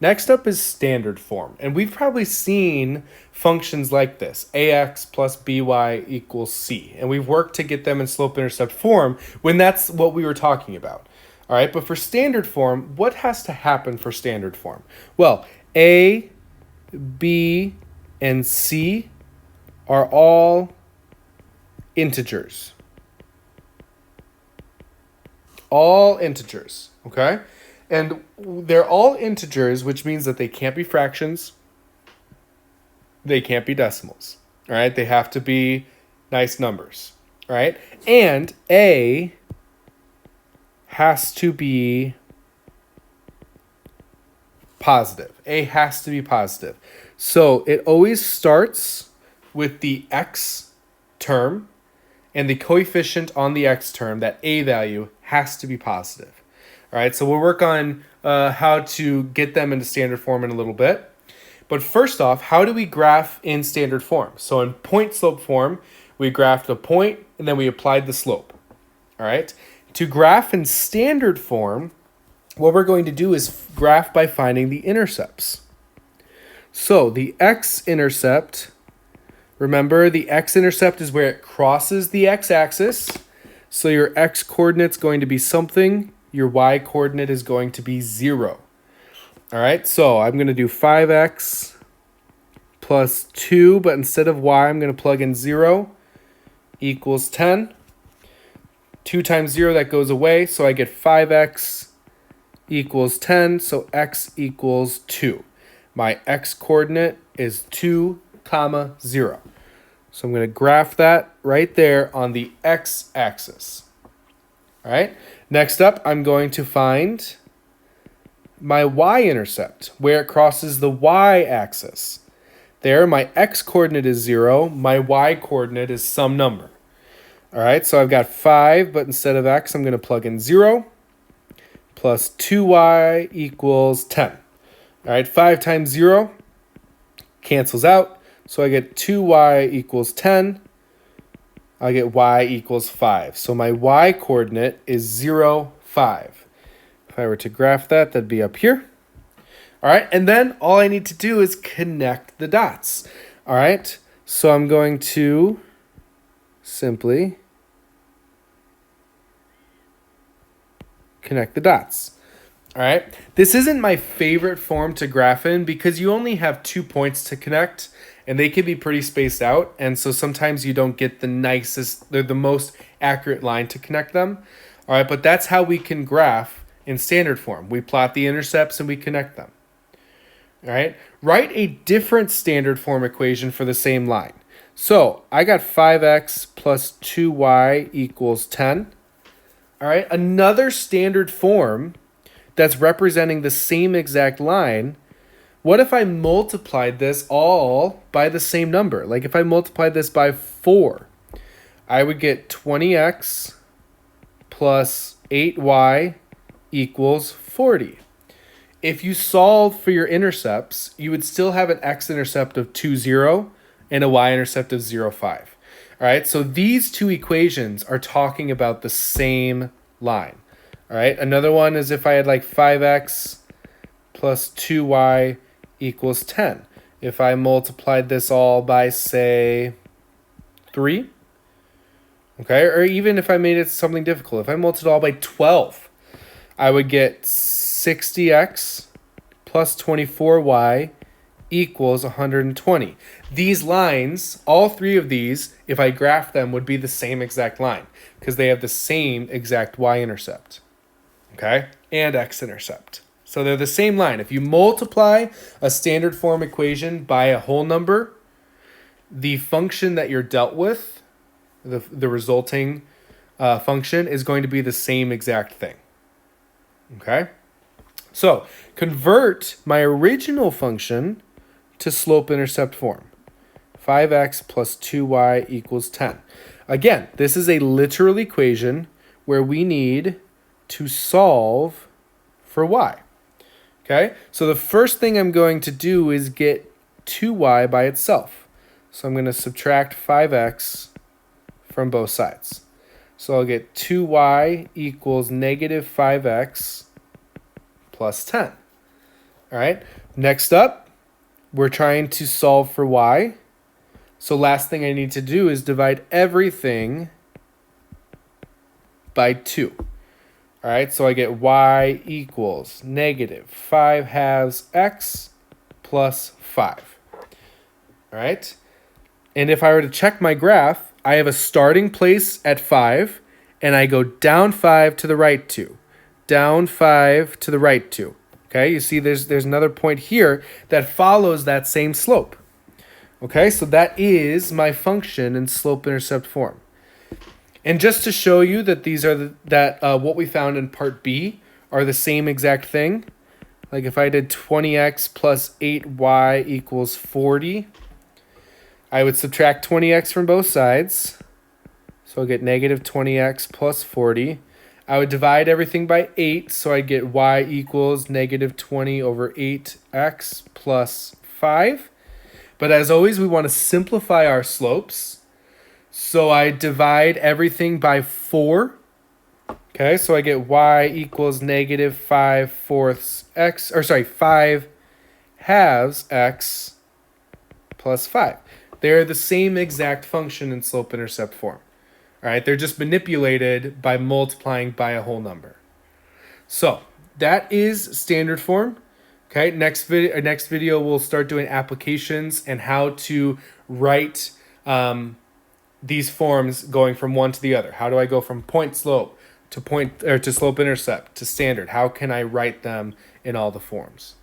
Next up is standard form. And we've probably seen functions like this, ax plus by equals c. And we've worked to get them in slope-intercept form when that's what we were talking about. All right, but for standard form, what has to happen for standard form? Well, a, b, and c are all integers. All integers, okay? And they're all integers, which means that they can't be fractions. They can't be decimals, all right? They have to be nice numbers, all right? And a has to be positive. A has to be positive. So it always starts with the x term and the coefficient on the x term, that a value has to be positive. All right, so we'll work on how to get them into standard form in a little bit. But first off, how do we graph in standard form? So in point slope form, we graphed a point and then we applied the slope. All right, to graph in standard form, what we're going to do is graph by finding the intercepts. So the x-intercept, remember the x-intercept is where it crosses the x-axis. So your x-coordinate is going to be something, your y-coordinate is going to be 0. All right, so I'm going to do 5x plus 2, but instead of y, I'm going to plug in 0 equals 10. 2 times 0, that goes away, so I get 5x equals 10, so x equals 2. My x-coordinate is 2, 0. So I'm going to graph that right there on the x-axis. All right, next up, I'm going to find my y-intercept, where it crosses the y-axis. There, my x-coordinate is 0, my y-coordinate is some number. All right, so I've got 5, but instead of x, I'm going to plug in 0 plus 2y equals 10. All right, 5 times 0 cancels out, so I get 2y equals 10. I get y equals 5. So my y-coordinate is 0, 5. If I were to graph that, that'd be up here. All right, and then all I need to do is connect the dots. All right, so I'm going to simply connect the dots. All right, this isn't my favorite form to graph in because you only have 2 points to connect and they can be pretty spaced out. And so sometimes you don't get the nicest, they're the most accurate line to connect them. All right, but that's how we can graph in standard form. We plot the intercepts and we connect them. All right, write a different standard form equation for the same line. So I got 5x plus 2y equals 10. All right, another standard form that's representing the same exact line. What if I multiplied this all by the same number? Like if I multiplied this by 4, I would get 20x plus 8y equals 40. If you solve for your intercepts, you would still have an x-intercept of 2, 0 and a y-intercept of 0, 5. All right, so these two equations are talking about the same line. All right, another one is if I had like 5x plus 2y equals 10. If I multiplied this all by, say, 3, okay, or even if I made it something difficult, if I multiplied it all by 12, I would get 60x plus 24y equals 120. These lines, all three of these, if I graph them, would be the same exact line because they have the same exact y-intercept, okay, and x-intercept. So they're the same line. If you multiply a standard form equation by a whole number, the function that you're dealt with, the resulting function, is going to be the same exact thing. Okay? So convert my original function to slope-intercept form. 5x plus 2y equals 10. Again, this is a literal equation where we need to solve for y. Okay, so the first thing I'm going to do is get 2y by itself. So I'm going to subtract 5x from both sides. So I'll get 2y equals negative 5x plus 10. All All right. Next up, we're trying to solve for y. So last thing I need to do is divide everything by 2. All right, so I get y equals negative 5 halves x plus 5. All right, and if I were to check my graph, I have a starting place at 5, and I go down 5 to the right 2, down 5 to the right 2. Okay, you see there's another point here that follows that same slope. Okay, so that is my function in slope-intercept form. And just to show you that these are what we found in part B are the same exact thing. Like if I did 20x plus 8y equals 40, I would subtract 20x from both sides. So I'll get negative 20x plus 40. I would divide everything by 8, so I'd get y equals negative 20 over 8x plus 5. But as always, we want to simplify our slopes. So I divide everything by 4. Okay, so I get y equals negative 5/4 x, 5 halves x plus 5. They're the same exact function in slope-intercept form. All right, they're just manipulated by multiplying by a whole number. So that is standard form. Okay, next video we'll start doing applications and how to write these forms going from one to the other. How do I go from point slope to slope intercept to standard? How can I write them in all the forms?